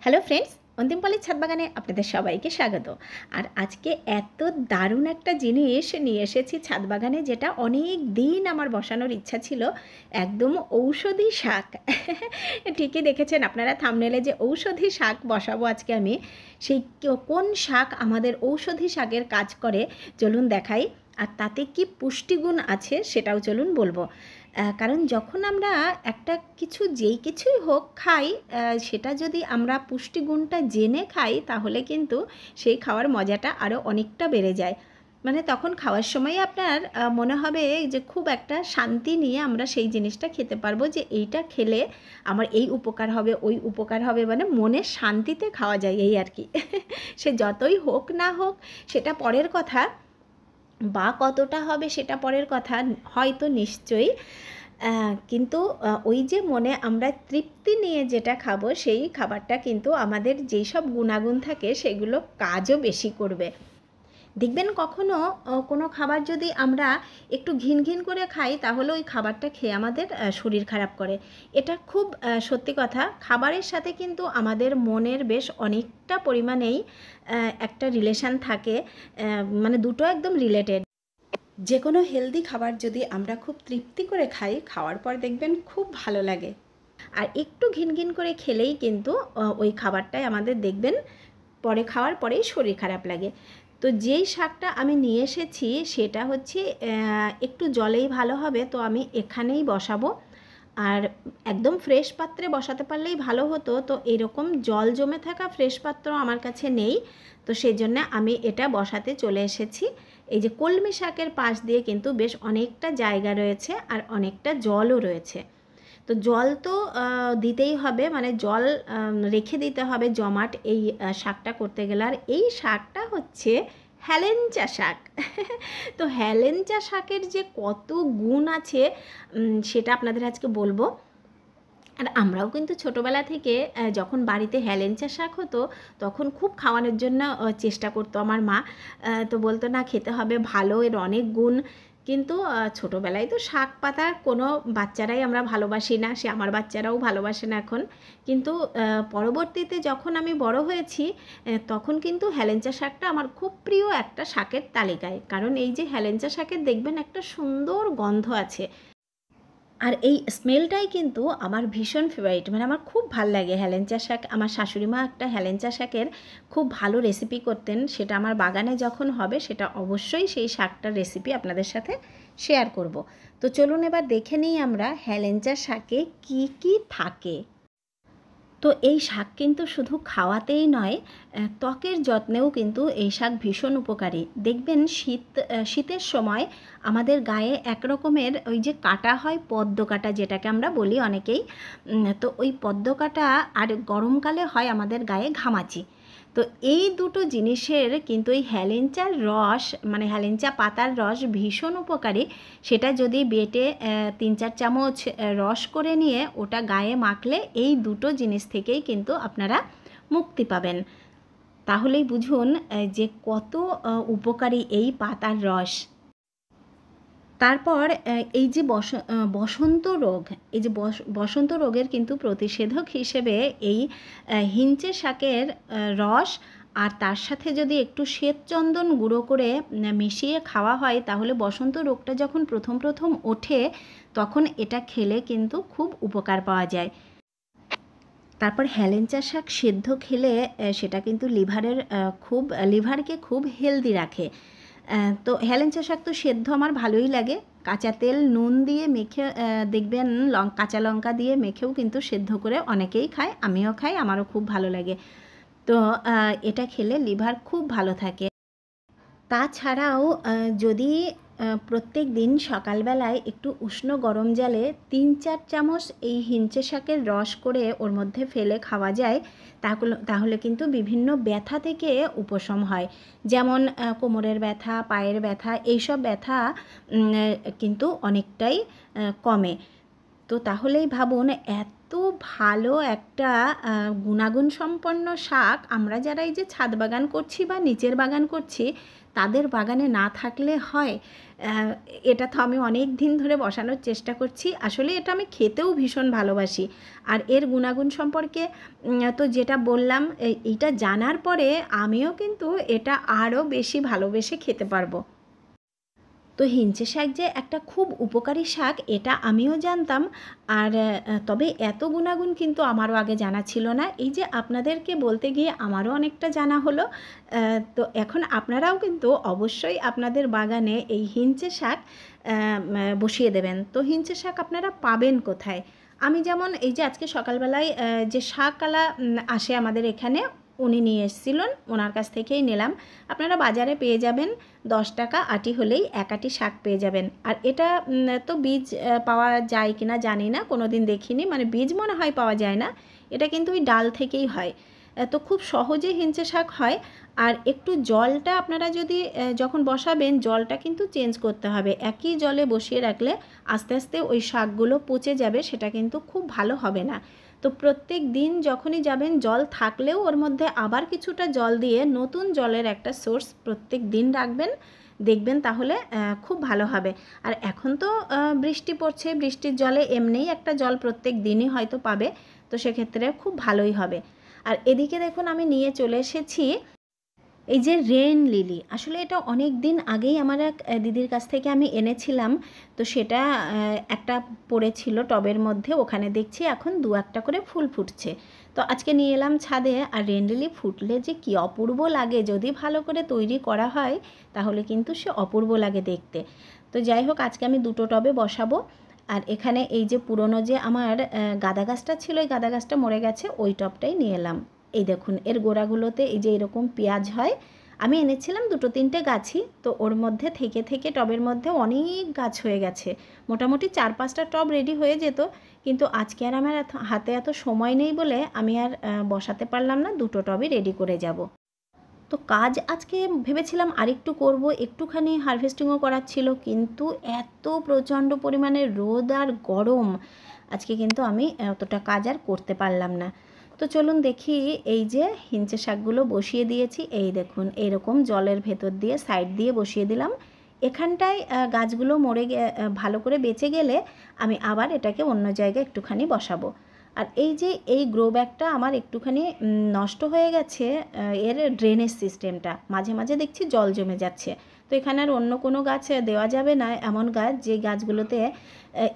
Hello friends, অন্তিমপালের ছাদ বাগানে আপনাদের সবাইকে স্বাগত। আর আজকে এত দারুণ একটা জিনিস নিয়ে এসেছি ছাদ বাগানে, যেটা অনেক দিন আমার বসানোর ইচ্ছা ছিল। একদম ঔষধি শাক। ঠিকই দেখেছেন আপনারা থাম্বনেলে, যে ঔষধি শাক বসাবো আজকে আমি। সেই কোন শাক আমাদের ঔষধি শাকের কাজ করে চলুন দেখাই, আর তাতে কি পুষ্টিগুণ আছে সেটাও চলুন বলবো। কারণ যখন আমরা একটা কিছু যেই কিছুই হোক খাই, সেটা যদি আমরা পুষ্টিগুণটা জেনে খাই তাহলে কিন্তু সেই খাওয়ার মজাটা আরও অনেকটা বেড়ে যায়। মানে তখন খাওয়ার সময় আপনার মনে হবে যে খুব একটা শান্তি নিয়ে আমরা সেই জিনিসটা খেতে পারবো, যে এইটা খেলে আমার এই উপকার হবে, ওই উপকার হবে, মানে মনের শান্তিতে খাওয়া যায় এই আর কি। সে যতই হোক না হোক সেটা পরের কথা, বা কতটা হবে সেটা পরের কথা, হয়তো নিশ্চয়ই, কিন্তু ওই যে মনে আমরা তৃপ্তি নিয়ে যেটা খাবো সেই খাবারটা কিন্তু আমাদের যেই সব গুণাগুণ থাকে সেগুলো কাজও বেশি করবে। দেখবেন কখনো কোনো খাবার যদি আমরা একটু ঘিন ঘিন করে খাই তাহলে ওই খাবারটা খেয়ে আমাদের শরীর খারাপ করে। এটা খুব সত্যি কথা। খাবারের সাথে কিন্তু আমাদের মনের বেশ অনেকটা পরিমাণেই একটা রিলেশান থাকে, মানে দুটো একদম রিলেটেড। যে কোনো হেলদি খাবার যদি আমরা খুব তৃপ্তি করে খাই, খাওয়ার পর দেখবেন খুব ভালো লাগে। আর একটু ঘিন ঘিন করে খেলেই কিন্তু ওই খাবারটাই আমাদের দেখবেন পরে খাওয়ার পরেই শরীর খারাপ লাগে। তো যেই শাকটা আমি নিয়ে এসেছি সেটা হচ্ছে একটু জলেই ভালো হবে, তো আমি এখানেই বসাবো। আর একদম ফ্রেশ পাত্রে বসাতে পারলেই ভালো হতো, তো এরকম জল জমে থাকা ফ্রেশ পাত্র আমার কাছে নেই, তো সেই জন্য আমি এটা বসাতে চলে এসেছি। এই যে কলমি শাকের পাশ দিয়ে কিন্তু বেশ অনেকটা জায়গা রয়েছে আর অনেকটা জলও রয়েছে। তো জল তো দিতেই হবে, মানে জল রেখে দিতে হবে জমাট এই শাকটা করতে গেলে। আর এই শাকটা হচ্ছে হেলেঞ্চা শাক। তো হেলেঞ্চা শাকের যে কত গুণ আছে সেটা আপনাদের আজকে বলবো। আর আমরাও কিন্তু ছোটোবেলা থেকে যখন বাড়িতে হেলেঞ্চা শাক হতো তখন খুব খাওয়ানোর জন্য চেষ্টা করতো আমার মা। তো বলতো না খেতে হবে, ভালো, এর অনেক গুণ। কিন্তু ছোটোবেলায় তো শাক পাতা কোনো বাচ্চারাই আমরা ভালোবাসি না, সে আমার বাচ্চারাও ভালোবাসে না এখন। কিন্তু পরবর্তীতে যখন আমি বড় হয়েছি তখন কিন্তু হেলেঞ্চা শাকটা আমার খুব প্রিয় একটা শাকের তালিকায়। কারণ এই যে হেলেঞ্চা শাকের দেখবেন একটা সুন্দর গন্ধ আছে, আর এই স্মেলটাই কিন্তু আমার ভীষণ ফেভারিট, মানে আমার খুব ভাল লাগে হেলেঞ্চা শাক। আমার শাশুড়ি মা একটা হেলেঞ্চা শাকের খুব ভালো রেসিপি করতেন, সেটা আমার বাগানে যখন হবে সেটা অবশ্যই সেই শাকটার রেসিপি আপনাদের সাথে শেয়ার করব। তো চলুন এবার দেখে নিই আমরা হেলেঞ্চা শাকে কি কি থাকে। তো এই শাক কিন্তু শুধু খাওয়াতেই নয়, ত্বকের যত্নেও কিন্তু এই শাক ভীষণ উপকারী। দেখবেন শীতের সময় আমাদের গায়ে এক রকমের ওই যে কাটা হয়, পদ্ম কাটা যেটাকে আমরা বলি অনেকেই, তো ওই পদ্ম কাটা, আর গরমকালে হয় আমাদের গায়ে ঘামাচি। তো এই দুটো জিনিসের কিন্তু এই হেলেঞ্চার রস, মানে হেলেঞ্চা পাতার রস ভীষণ উপকারী। সেটা যদি বেটে 3-4 চামচ রস করে নিয়ে ওটা গায়ে মাখলে এই দুটো জিনিস থেকেই কিন্তু আপনারা মুক্তি পাবেন। তাহলেই বুঝুন যে কত উপকারী এই পাতার রস। তারপর এই যে বসন্ত রোগ, এই যে বসন্ত রোগের কিন্তু প্রতিষেধক হিসেবে এই হিঞ্চে শাকের রস, আর তার সাথে যদি একটু শ্বেতচন্দন গুঁড়ো করে মিশিয়ে খাওয়া হয় তাহলে বসন্ত রোগটা যখন প্রথম প্রথম ওঠে তখন এটা খেলে কিন্তু খুব উপকার পাওয়া যায়। তারপর হেলেঞ্চা শাক সেদ্ধ খেলে সেটা কিন্তু লিভারকে খুব হেলদি রাখে। তো হেলেঞ্চা শাক তো সেদ্ধ আমার ভালোই লাগে, কাঁচা তেল নুন দিয়ে মেখে দেখবেন কাঁচা লঙ্কা দিয়ে মেখেও কিন্তু সেদ্ধ করে অনেকেই খায়, আমিও খাই, আমারও খুব ভালো লাগে। তো এটা খেলে লিভার খুব ভালো থাকে। তাছাড়াও যদি প্রত্যেক দিন সকালবেলায় একটু উষ্ণ গরম জলে 3-4 চামচ এই হিঞ্চে শাকের রস করে ওর মধ্যে ফেলে খাওয়া যায়, তাহলে কিন্তু বিভিন্ন ব্যথা থেকে উপশম হয়। যেমন কোমরের ব্যথা, পায়ের ব্যথা, এইসব ব্যথা কিন্তু অনেকটাই কমে। তো তাহলেই ভাবুন, এত এত ভালো একটা গুণাগুণ সম্পন্ন শাক আমরা যারা এই যে ছাদ বাগান করছি বা নিচের বাগান করছি তাদের বাগানে না থাকলে হয়। এটা তো আমি অনেক দিন ধরে বসানোর চেষ্টা করছি। আসলে এটা আমি খেতেও ভীষণ ভালোবাসি। আর এর গুণাগুণ সম্পর্কে তো যেটা বললাম, এইটা জানার পরে আমিও কিন্তু এটা আরও বেশি ভালোবেসে খেতে পারবো। তো হিঞ্চে শাক যে একটা খুব উপকারী শাক এটা আমিও জানতাম। আর তবে এত গুণাগুণ কিন্তু আমারও আগে জানা ছিল না। এই যে আপনাদেরকে বলতে গিয়ে আমারও অনেকটা জানা হলো। তো এখন আপনারাও কিন্তু অবশ্যই আপনাদের বাগানে এই হিঞ্চে শাক বসিয়ে দেবেন। তো হিঞ্চে শাক আপনারা পাবেন কোথায়? আমি যেমন এই যে আজকে সকালবেলায় যে শাকওয়ালা আসে আমাদের এখানে, উনি নিয়ে এসেছিলেন, ওনার কাছ থেকেই নিলাম। আপনারা বাজারে পেয়ে যাবেন 10 টাকা আটি হলেই এক আটি শাক পেয়ে যাবেন। আর এটা তো বীজ পাওয়া যায় কিনা জানি না, কোনো দিন দেখিনি, মানে বীজ মনে হয় পাওয়া যায় না। এটা কিন্তু ওই ডাল থেকেই হয়। তো খুব সহজে হিঞ্চে শাক হয়। আর একটু জলটা আপনারা যদি যখন বসাবেন জলটা কিন্তু চেঞ্জ করতে হবে। একই জলে বসিয়ে রাখলে আস্তে আস্তে ওই শাকগুলো পচে যাবে, সেটা কিন্তু খুব ভালো হবে না। তো প্রত্যেক দিন যখনই যাবেন জল থাকলেও ওর মধ্যে আবার কিছুটা জল দিয়ে নতুন জলের একটা সোর্স প্রত্যেক দিন রাখবেন, দেখবেন তাহলে খুব ভালো হবে। আর এখন তো বৃষ্টি পড়ছে, বৃষ্টির জলে এমনিই একটা জল প্রত্যেক দিনই হয়তো পাবে, তো সেক্ষেত্রে খুব ভালোই হবে। আর এদিকে দেখুন আমি নিয়ে চলে এসেছি এই যে রেন লিলি। আসলে এটা অনেক দিন আগেই আমার এক দিদির কাছ থেকে আমি এনেছিলাম। তো সেটা একটা পড়েছিল টবের মধ্যে, ওখানে দেখছি এখন দু একটা করে ফুল ফুটছে। তো আজকে নিয়ে এলাম ছাদে। আর রেন লিলি ফুটলে যে কী অপূর্ব লাগে, যদি ভালো করে তৈরি করা হয় তাহলে কিন্তু সে অপূর্ব লাগে দেখতে। তো যাই হোক, আজকে আমি দুটো টবে বসাবো। আর এখানে এই যে পুরনো যে আমার গাঁদা গাছটা ছিল, ওই গাঁদা গাছটা মরে গেছে, ওই টবটাই নিয়ে এলাম। এই দেখুন এর গোড়াগুলোতে এই যে এরকম পেঁয়াজ হয়। আমি এনেছিলাম দুটো তিনটে গাছই, তো ওর মধ্যে থেকে থেকে টবের মধ্যে অনেক গাছ হয়ে গেছে। মোটামুটি 4-5টা টব রেডি হয়ে যেত, কিন্তু আজকে আর আমার হাতে এত সময় নেই বলে আমি আর বসাতে পারলাম না, দুটো টবই রেডি করে যাব। তো কাজ আজকে ভেবেছিলাম আরেকটু করব, একটুখানি হারভেস্টিংও করার ছিল, কিন্তু এত প্রচণ্ড পরিমাণে রোদ আর গরম আজকে কিন্তু আমি অতটা কাজ আর করতে পারলাম না। তো চলুন দেখি, এই যে হিঞ্চে শাকগুলো বসিয়ে দিয়েছি, এই দেখুন এইরকম জলের ভেতর দিয়ে সাইড দিয়ে বসিয়ে দিলাম। এখানটায় গাছগুলো মরে ভালো করে বেঁচে গেলে আমি আবার এটাকে অন্য জায়গায় একটুখানি বসাবো। আর এই যে এই গ্রো ব্যাগটা আমার একটুখানি নষ্ট হয়ে গেছে, এর ড্রেনেজ সিস্টেমটা মাঝে মাঝে দেখছি জল জমে যাচ্ছে। তো এখানে আর অন্য কোনো গাছ দেওয়া যাবে না, এমন গাছ যে গাছগুলোতে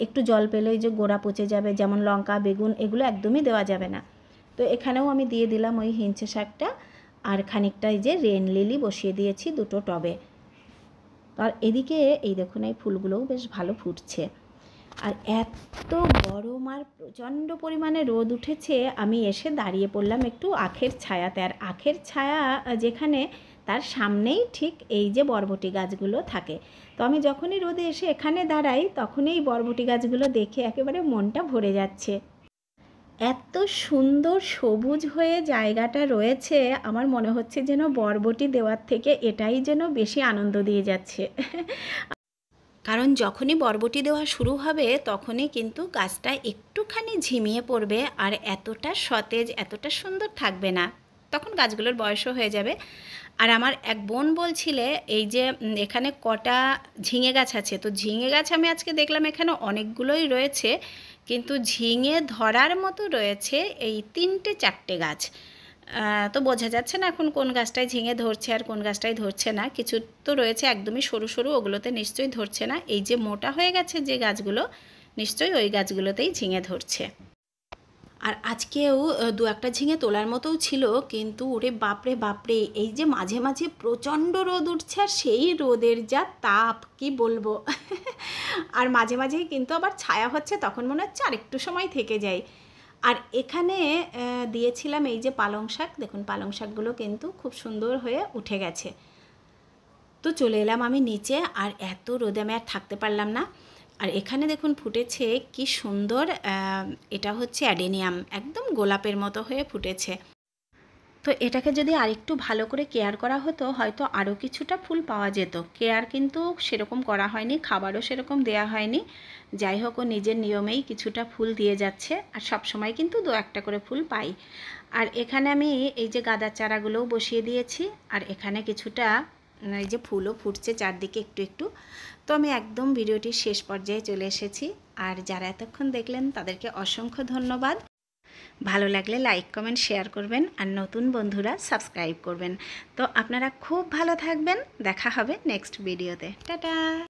একটু জল পেলেই যে গোড়া পচে যাবে, যেমন লঙ্কা, বেগুন, এগুলো একদমই দেওয়া যাবে না। তো এখানেও আমি দিয়ে দিলাম ওই হিঞ্চে শাকটা। আর খানিকটা এই যে রেন লিলি বসিয়ে দিয়েছি দুটো টবে। আর এদিকে এই দেখুন এই ফুলগুলোও বেশ ভালো ফুটছে। আর এত গরম আর প্রচণ্ড পরিমাণে রোদ উঠেছে, আমি এসে দাঁড়িয়ে পড়লাম একটু আখের ছায়াতে। আর আখের ছায়া যেখানে, তার সামনেই ঠিক এই যে বরবটি গাছগুলো থাকে। তো আমি যখনই রোদে এসে এখানে দাঁড়াই তখনই এই বরবটি গাছগুলো দেখে একেবারে মনটা ভরে যাচ্ছে। এত সুন্দর সবুজ হয়ে জায়গাটা রয়েছে, আমার মনে হচ্ছে যেন বরবটি দেওয়ার থেকে এটাই যেন বেশি আনন্দ দিয়ে যাচ্ছে। কারণ যখনই বরবটি দেওয়া শুরু হবে তখনই কিন্তু গাছটা একটুখানি ঝিমিয়ে পড়বে, আর এতটা সতেজ, এতটা সুন্দর থাকবে না, তখন গাছগুলোর বয়সও হয়ে যাবে। আর আমার এক বোন বলছিলে এই যে এখানে কটা ঝিঙে গাছ আছে। তো ঝিঙে গাছ আমি আজকে দেখলাম এখানে অনেকগুলোই রয়েছে, কিন্তু ঝিঙে ধরার মতো রয়েছে এই 3-4টে গাছ। তো বোঝা যাচ্ছে না এখন কোন গাছটায় ঝিঙে ধরছে আর কোন গাছটায় ধরছে না। কিছু তো রয়েছে একদমই সরু সরু, ওগুলোতে নিশ্চয়ই ধরছে না। এই যে মোটা হয়ে গেছে যে গাছগুলো, নিশ্চয়ই ওই গাছগুলোতেই ঝিঙে ধরছে। আর আজকেও দু একটা ঝিঙে তোলার মতোও ছিল, কিন্তু ওরে বাপরে বাপরে, এই যে মাঝে মাঝে প্রচণ্ড রোদ উঠছে আর সেই রোদের যা তাপ কি বলবো। আর মাঝে মাঝেই কিন্তু আবার ছায়া হচ্ছে, তখন মনে হচ্ছে আর একটু সময় থেকে যাই। আর এখানে দিয়েছিলাম এই যে পালং শাক, দেখুন পালং শাকগুলো কিন্তু খুব সুন্দর হয়ে উঠে গেছে। তো চলে এলাম আমি নিচে, আর এত রোদে আমি আর থাকতে পারলাম না। আর এখানে দেখুন ফুটেছে কি সুন্দর, এটা হচ্ছে অ্যাডেনিয়াম, একদম গোলাপের মতো হয়ে ফুটেছে। তো এটাকে যদি আরেকটু ভালো করে কেয়ার করা হতো হয়তো আরও কিছুটা ফুল পাওয়া যেত। কেয়ার কিন্তু সেরকম করা হয়নি, খাবারও সেরকম দেয়া হয়নি। যাই হোক, ও নিজের নিয়মেই কিছুটা ফুল দিয়ে যাচ্ছে, আর সব সময় কিন্তু 2-1টা করে ফুল পাই। আর এখানে আমি এই যে গাঁদার চারাগুলোও বসিয়ে দিয়েছি, আর এখানে কিছুটা এই যে ফুলও ফুটছে চারদিকে একটু একটু। তো আমি একদম ভিডিওটির শেষ পর্যায়ে চলে এসেছি, আর যারা এতক্ষণ দেখলেন তাদেরকে অসংখ্য ধন্যবাদ। ভালো লাগলে লাইক, কমেন্ট, শেয়ার করবেন, আর নতুন বন্ধুরা সাবস্ক্রাইব করবেন। তো আপনারা খুব ভালো থাকবেন, দেখা হবে নেক্সট ভিডিওতে। টাটা।